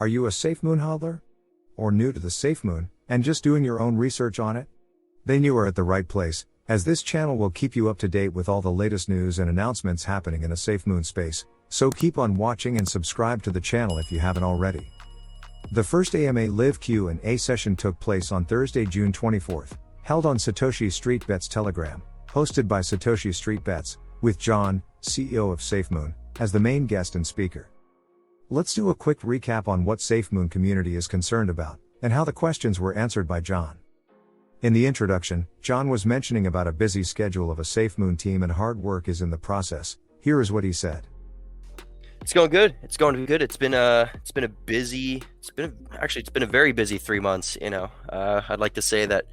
Are you a SafeMoon hodler? Or new to the SafeMoon, and just doing your own research on it? Then you are at the right place, as this channel will keep you up to date with all the latest news and announcements happening in the SafeMoon space, so keep on watching and subscribe to the channel if you haven't already. The first AMA Live Q&A session took place on Thursday, June 24th, held on SatoshiStreetBet's Telegram, hosted by SatoshiStreetBets, with John, CEO of SafeMoon, as the main guest and speaker. Let's do a quick recap on what SafeMoon community is concerned about, and how the questions were answered by John. In the introduction, John was mentioning about a busy schedule of a SafeMoon team and hard work is in the process. Here is what he said. It's going good. It's going good. It's been a very busy 3 months. I'd like to say that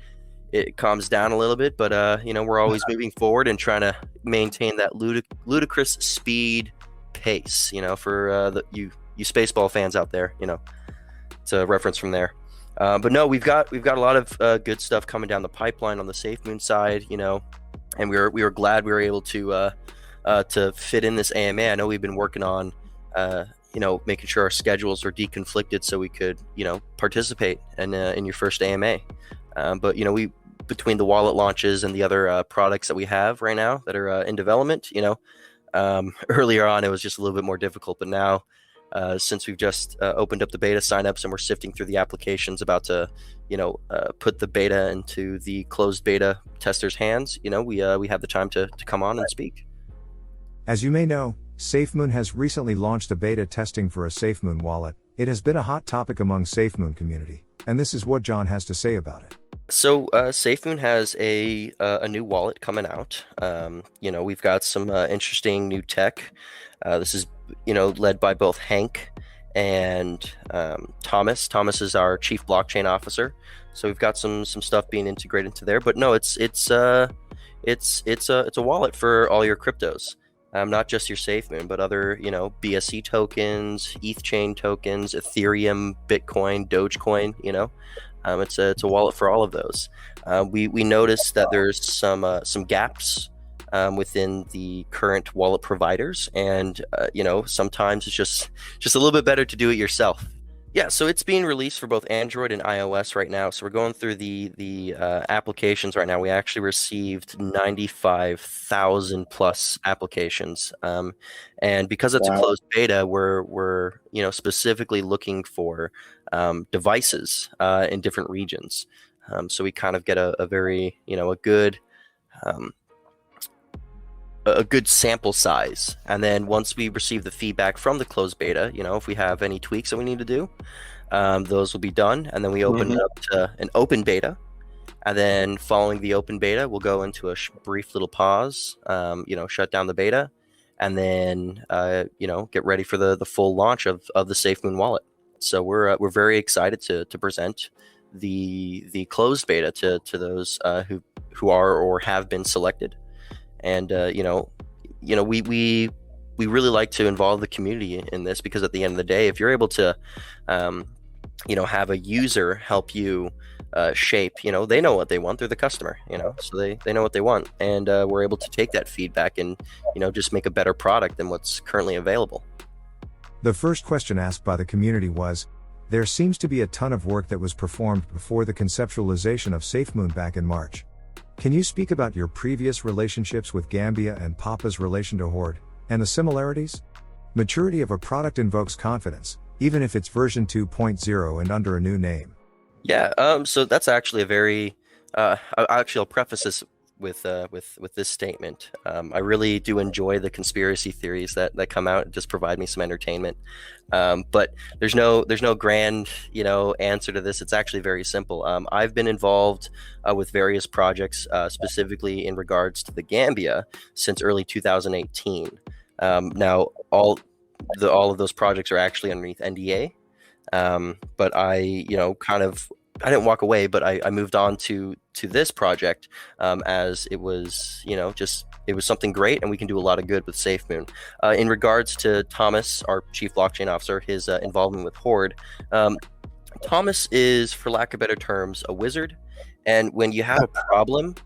it calms down a little bit, but we're always moving forward and trying to maintain that ludicrous speed pace. For you Spaceball fans out there, it's a reference from there. But no, we've got a lot of good stuff coming down the pipeline on the SafeMoon side, and we were glad we were able to fit in this AMA. I know we've been working on making sure our schedules are deconflicted so we could participate in your first AMA. But we, between the wallet launches and the other products that we have right now that are in development, earlier on it was just a little bit more difficult, but now since we've just opened up the beta signups and we're sifting through the applications about to put the beta into the closed beta testers' hands, we have the time to come on and speak. As you may know, SafeMoon has recently launched a beta testing for a SafeMoon wallet. It has been a hot topic among SafeMoon community, and this is what John has to say about it. So SafeMoon has a new wallet coming out. We've got some interesting new tech. This is led by both Hank and Thomas. Thomas is our chief blockchain officer. So we've got some stuff being integrated into there. But no, it's a wallet for all your cryptos. Not just your SafeMoon, but other BSC tokens, ETH chain tokens, Ethereum, Bitcoin, Dogecoin. It's a wallet for all of those. We noticed that there's some gaps within the current wallet providers, and sometimes it's just a little bit better to do it yourself. Yeah, so it's being released for both Android and iOS right now. So we're going through the applications right now. We actually received 95,000 plus applications, and because it's a closed beta, we're specifically looking for devices in different regions. So we kind of get a very a good sample size, and then once we receive the feedback from the closed beta, if we have any tweaks that we need to do, those will be done, and then we open it up to an open beta, and then following the open beta we'll go into a brief little pause, shut down the beta, and then get ready for the full launch of the SafeMoon wallet. So we're very excited to present the closed beta to those who are or have been selected. And we really like to involve the community in this, because at the end of the day, if you're able to have a user help you shape, they know what they want. They're the customer, so they know what they want, and we're able to take that feedback and just make a better product than what's currently available. The first question asked by the community was, there seems to be a ton of work that was performed before the conceptualization of SafeMoon back in March. Can you speak about your previous relationships with Gambia and Papa's relation to Horde, and the similarities? Maturity of a product invokes confidence, even if it's version 2.0 and under a new name. Yeah, so that's actually a very, I'll preface this with this statement. I really do enjoy the conspiracy theories that come out and just provide me some entertainment. But there's no grand answer to this. It's actually very simple. I've been involved with various projects, specifically in regards to the Gambia, since early 2018. Now all of those projects are actually underneath NDA. But I didn't walk away, but I moved on to this project as it was, it was something great, and we can do a lot of good with SafeMoon. In regards to Thomas, our chief blockchain officer, his involvement with Horde, Thomas is, for lack of better terms, a wizard. And when you have a problem,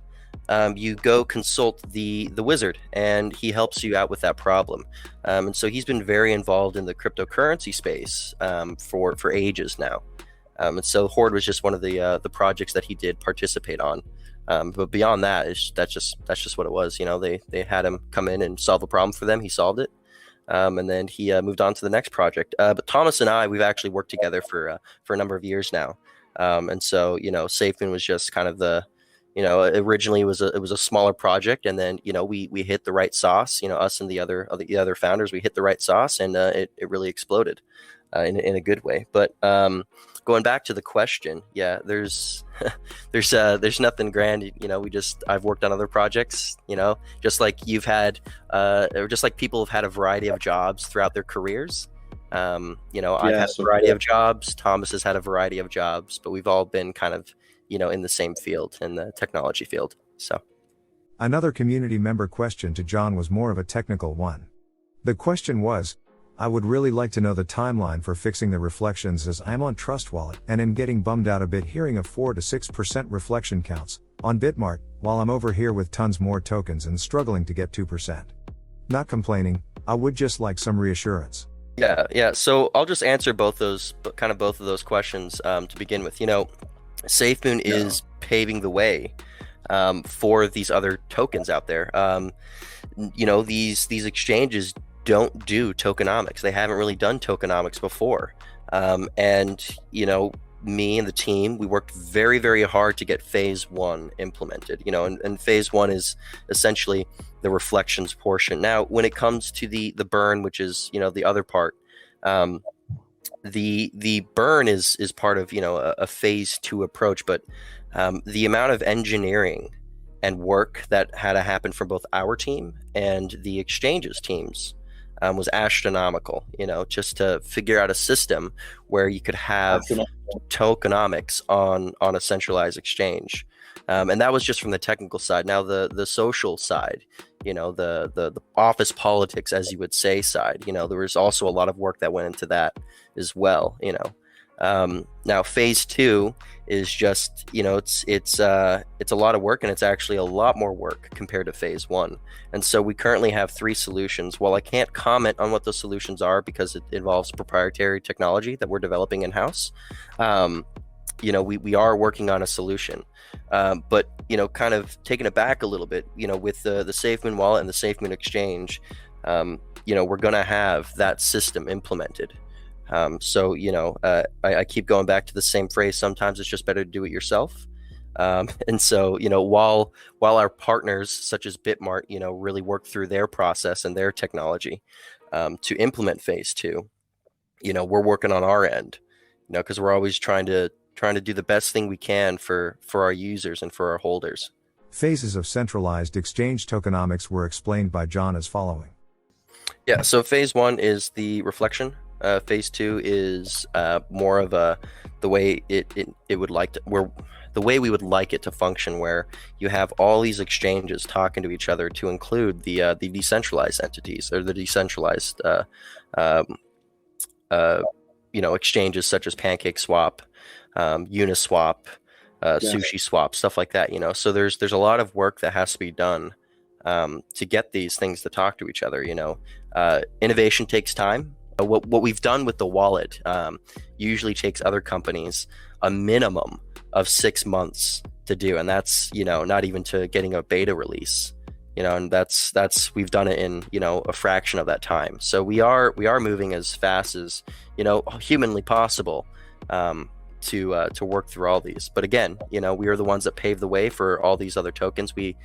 you go consult the wizard, and he helps you out with that problem. And so he's been very involved in the cryptocurrency space for ages now. And so Horde was just one of the projects that he did participate on. But beyond that, that's just what it was. They had him come in and solve a problem for them. He solved it. And then he moved on to the next project. But Thomas and I, we've actually worked together for a number of years now. And so, SafeMoon was just kind of originally it was a smaller project, and then we hit the right sauce. Us and the other founders, we hit the right sauce, and it really exploded in a good way. But going back to the question, yeah, there's nothing grand. I've worked on other projects, just like you've had, or just like people have had a variety of jobs throughout their careers. I've had a variety of jobs. Thomas has had a variety of jobs, but we've all been kind of, in the same field, in the technology field. So another community member question to John was more of a technical one. The question was, I would really like to know the timeline for fixing the reflections, as I'm on Trust Wallet and am getting bummed out a bit hearing of 4 to 6% reflection counts on Bitmart, while I'm over here with tons more tokens and struggling to get 2%. Not complaining, I would just like some reassurance. Yeah. So I'll just answer both of those questions to begin with. SafeMoon is paving the way for these other tokens out there. These exchanges don't do tokenomics. They haven't really done tokenomics before. And me and the team, we worked very, very hard to get phase 1 implemented, and phase 1 is essentially the reflections portion. Now, when it comes to the burn, which is, the other part, the burn is part of, a phase 2 approach, but the amount of engineering and work that had to happen from both our team and the exchanges teams was astronomical, just to figure out a system where you could have tokenomics on a centralized exchange. And that was just from the technical side. Now the social side, the office politics, as you would say, side, there was also a lot of work that went into that as well. Now phase 2 is just, it's a lot of work, and it's actually a lot more work compared to phase 1. And so we currently have 3 solutions. While I can't comment on what those solutions are because it involves proprietary technology that we're developing in-house, we are working on a solution. But kind of taking it back a little bit, with the SafeMoon Wallet and the SafeMoon Exchange, we're going to have that system implemented. So I keep going back to the same phrase. Sometimes it's just better to do it yourself. And so while our partners such as Bitmart really work through their process and their technology to implement phase 2, we're working on our end, because we're always trying to do the best thing we can for our users and for our holders. Phases of centralized exchange tokenomics were explained by John as following. Yeah, so phase 1 is the reflection. Phase 2 is more of the way the way we would like it to function, where you have all these exchanges talking to each other to include the decentralized entities, or the decentralized exchanges such as PancakeSwap, Uniswap, SushiSwap, stuff like that. So there's a lot of work that has to be done to get these things to talk to each other. Innovation takes time. What we've done with the wallet usually takes other companies a minimum of 6 months to do, and that's not even to getting a beta release. And that's we've done it in a fraction of that time. So we are moving as fast as humanly possible to work through all these. But again, we are the ones that paved the way for all these other tokens. We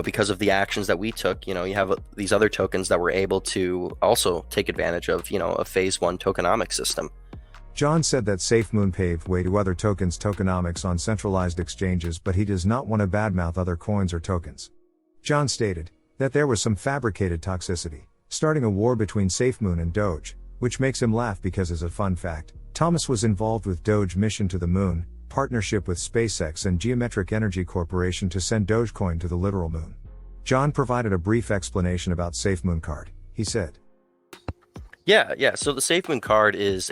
because of the actions that we took, you have these other tokens that were able to also take advantage of, a phase 1 tokenomic system. John said that SafeMoon paved way to other tokens' tokenomics on centralized exchanges, but he does not want to badmouth other coins or tokens. John stated that there was some fabricated toxicity, starting a war between SafeMoon and Doge, which makes him laugh because, as a fun fact, Thomas was involved with Doge mission to the moon, partnership with SpaceX and Geometric Energy Corporation to send Dogecoin to the literal moon. John provided a brief explanation about SafeMoon Card. He said, Yeah. So the SafeMoon Card is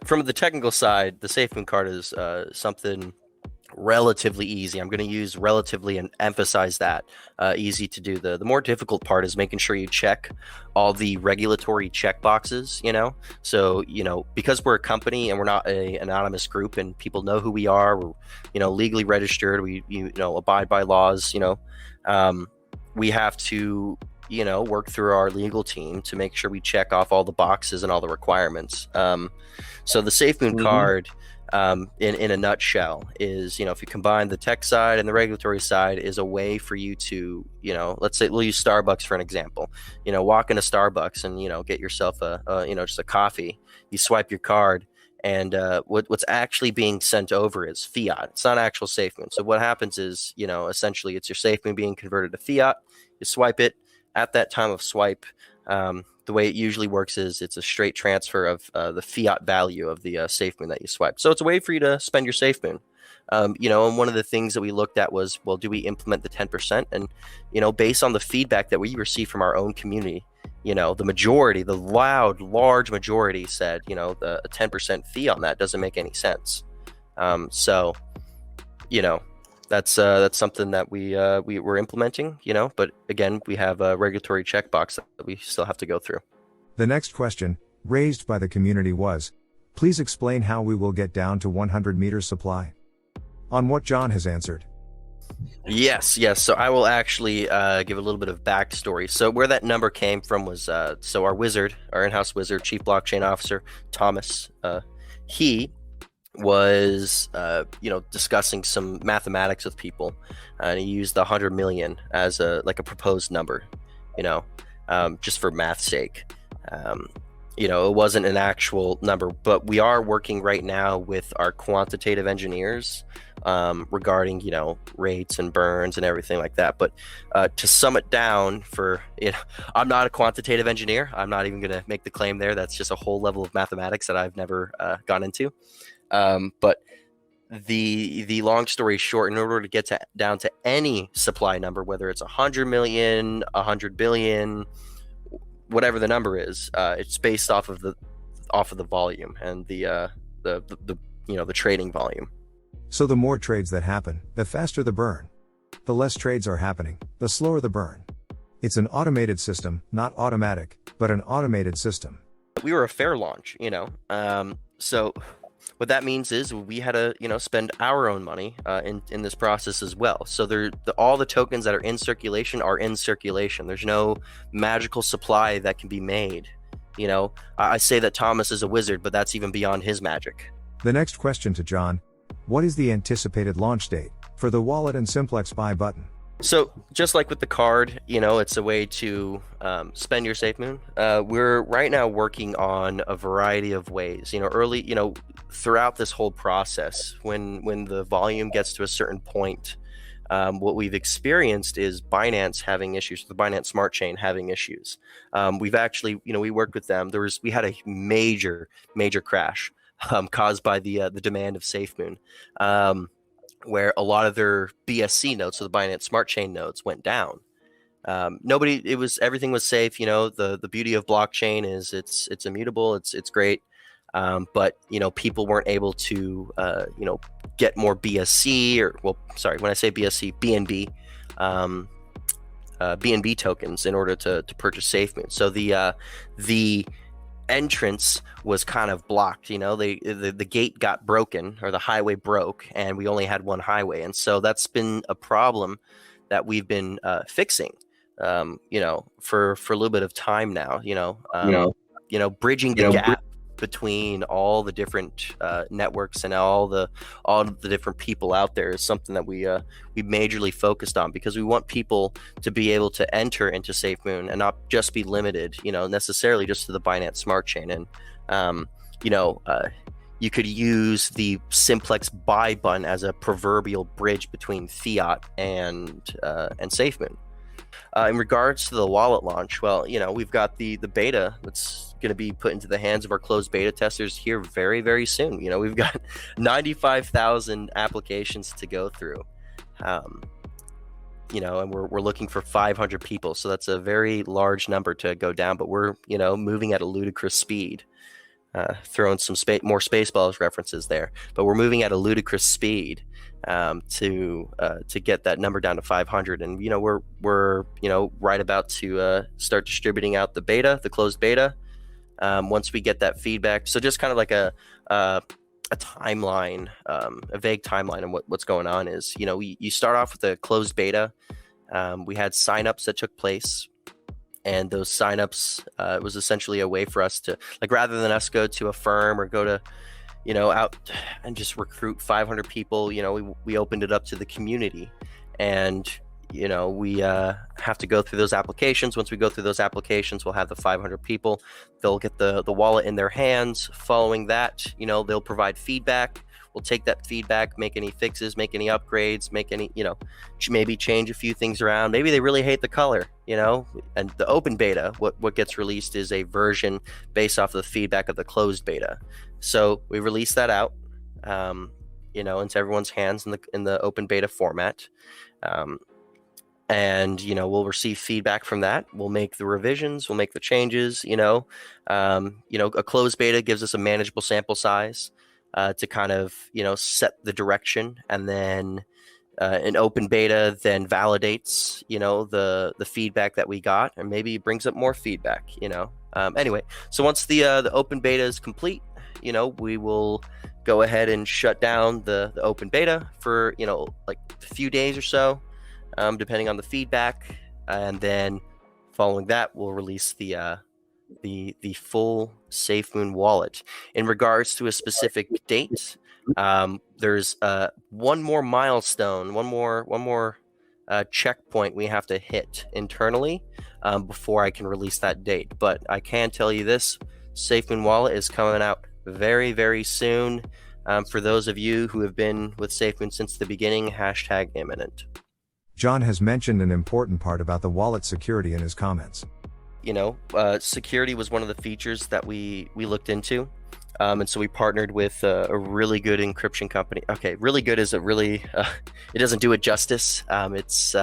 from the technical side, the SafeMoon Card is something relatively easy. I'm going to use relatively and emphasize that easy to do. The more difficult part is making sure you check all the regulatory check boxes, so because we're a company and we're not a anonymous group and people know who we are, we're legally registered, we abide by laws, we have to work through our legal team to make sure we check off all the boxes and all the requirements. So the SafeMoon card, in a nutshell, is if you combine the tech side and the regulatory side, is a way for you to let's say we'll use Starbucks for an example. Walk into Starbucks and get yourself a just a coffee. You swipe your card, and what's actually being sent over is fiat. It's not actual SafeMoon. So what happens is essentially it's your SafeMoon being converted to fiat. You swipe it. At that time of swipe, the way it usually works is it's a straight transfer of the fiat value of the SafeMoon that you swipe. So it's a way for you to spend your SafeMoon. And one of the things that we looked at was, well, do we implement the 10%? And, based on the feedback that we received from our own community, the majority, the large majority said, the 10% fee on that doesn't make any sense. So, that's something that we were implementing, but again, we have a regulatory checkbox that we still have to go through. The next question, raised by the community was, please explain how we will get down to 100 meters supply. On what John has answered. Yes. So I will actually give a little bit of backstory. So where that number came from was, so our in-house wizard, chief blockchain officer, Thomas, he was discussing some mathematics with people, and he used the 100 million as a proposed number, just for math's sake. It wasn't an actual number, but we are working right now with our quantitative engineers regarding rates and burns and everything like that. But to sum it down, I'm not a quantitative engineer. I'm not even going to make the claim there. That's just a whole level of mathematics that I've never gone into. But the long story short, in order to get down to any supply number, whether it's 100 million, 100 billion, whatever the number is, it's based off of the volume and the trading volume. So the more trades that happen, the faster the burn. The less trades are happening, the slower the burn. It's an automated system, not automatic, but an automated system. We were a fair launch, so what that means is we had to, spend our own money in this process as well. So all the tokens that are in circulation are in circulation. There's no magical supply that can be made. I say that Thomas is a wizard, but that's even beyond his magic. The next question to John: what is the anticipated launch date for the Wallet and Simplex buy button? So just like with the card, it's a way to spend your SafeMoon. We're right now working on a variety of ways. Throughout this whole process, when the volume gets to a certain point, what we've experienced is Binance having issues, the Binance Smart Chain having issues. We've actually, we worked with them. We had a major crash caused by the demand of SafeMoon. Where a lot of their BSC nodes, so the Binance Smart Chain nodes, went down. Everything was safe. The beauty of blockchain is it's immutable. It's great. But people weren't able to get more BSC when I say BSC, BNB, BNB tokens in order to purchase SafeMoon. So the entrance was kind of blocked. The gate got broken, or the highway broke, and we only had one highway, and so that's been a problem that we've been fixing for a little bit of time now. Bridging the gap between all the different networks and all the different people out there is something that we majorly focused on, because we want people to be able to enter into SafeMoon and not just be limited, necessarily just to the Binance Smart Chain. And you could use the Simplex buy button as a proverbial bridge between fiat and SafeMoon. In regards to the wallet launch, well, we've got the beta that's going to be put into the hands of our closed beta testers here very, very soon. We've got 95,000 applications to go through, and we're looking for 500 people. So that's a very large number to go down, but we're moving at a ludicrous speed. throwing some more Spaceballs references there, but we're moving at a ludicrous speed to get that number down to 500. And we're right about to start distributing out the closed beta. Once we get that feedback, so just kind of like a timeline, a vague timeline on what's going on is, you start off with a closed beta. We had signups that took place. And those signups, it was essentially a way for us to, like, rather than us go to a firm or go to, out and just recruit 500 people, we opened it up to the community. And, we have to go through those applications. Once we go through those applications, we'll have the 500 people. They'll get the wallet in their hands. Following that, they'll provide feedback. We'll take that feedback, make any fixes, make any upgrades, make any, maybe change a few things around. Maybe they really hate the color, and the open beta, what gets released is a version based off of the feedback of the closed beta. So we release that out, into everyone's hands in the open beta format. And, we'll receive feedback from that. We'll make the revisions, we'll make the changes, a closed beta gives us a manageable sample size. To kind of, set the direction, and then an open beta then validates, the feedback that we got, and maybe brings up more feedback, Anyway, so once the open beta is complete, we will go ahead and shut down the open beta for, like a few days or so, depending on the feedback, and then following that, we'll release the full SafeMoon wallet. In regards to a specific date, there's one more milestone, one more checkpoint we have to hit internally before I can release that date. But I can tell you this: SafeMoon wallet is coming out very, very soon. For those of you who have been with SafeMoon since the beginning, #imminent. John has mentioned an important part about the wallet security in his comments. Security was one of the features that we looked into. And so we partnered with a really good encryption company. Okay, really good is it doesn't do it justice. It's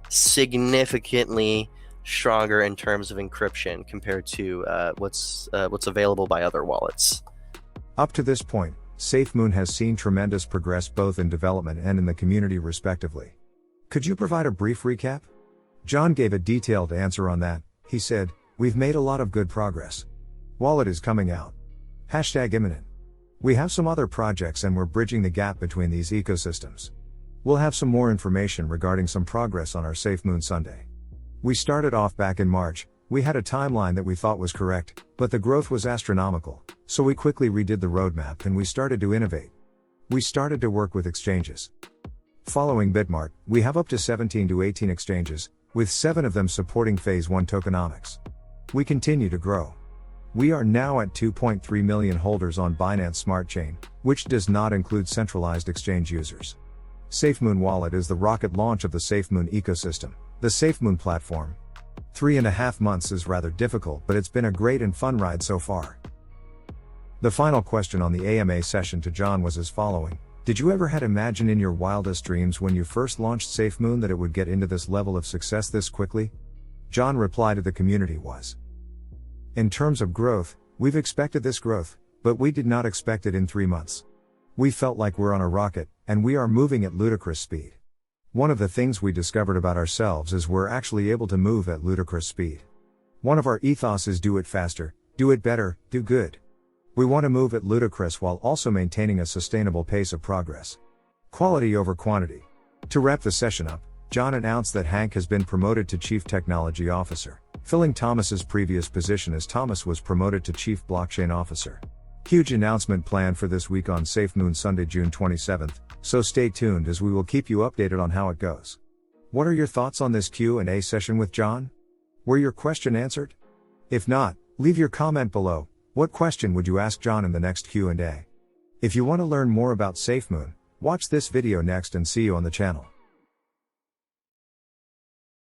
significantly stronger in terms of encryption compared to what's available by other wallets. Up to this point, SafeMoon has seen tremendous progress both in development and in the community respectively. Could you provide a brief recap? John gave a detailed answer on that. He said, "We've made a lot of good progress. Wallet is coming out. #imminent. We have some other projects and we're bridging the gap between these ecosystems. We'll have some more information regarding some progress on our SafeMoon Sunday. We started off back in March. We had a timeline that we thought was correct, but the growth was astronomical, so we quickly redid the roadmap and we started to innovate. We started to work with exchanges. Following Bitmart, we have up to 17 to 18 exchanges, with 7 of them supporting Phase 1 tokenomics. We continue to grow. We are now at 2.3 million holders on Binance Smart Chain, which does not include centralized exchange users. SafeMoon Wallet is the rocket launch of the SafeMoon ecosystem, the SafeMoon platform. 3.5 months is rather difficult, but it's been a great and fun ride so far." The final question on the AMA session to John was as following: Did you ever had imagined in your wildest dreams when you first launched SafeMoon that it would get into this level of success this quickly? John replied to the community was: "In terms of growth, we've expected this growth, but we did not expect it in 3 months. We felt like we're on a rocket, and we are moving at ludicrous speed. One of the things we discovered about ourselves is we're actually able to move at ludicrous speed. One of our ethos is do it faster, do it better, do good. We want to move at ludicrous while also maintaining a sustainable pace of progress. Quality over quantity." To wrap the session up, John announced that Hank has been promoted to Chief Technology Officer, filling Thomas's previous position as Thomas was promoted to Chief Blockchain Officer. Huge announcement planned for this week on SafeMoon Sunday, June 27th, so stay tuned as we will keep you updated on how it goes. What are your thoughts on this Q&A session with John? Were your question answered? If not, leave your comment below. What question would you ask John in the next Q&A? If you want to learn more about SafeMoon, watch this video next and see you on the channel.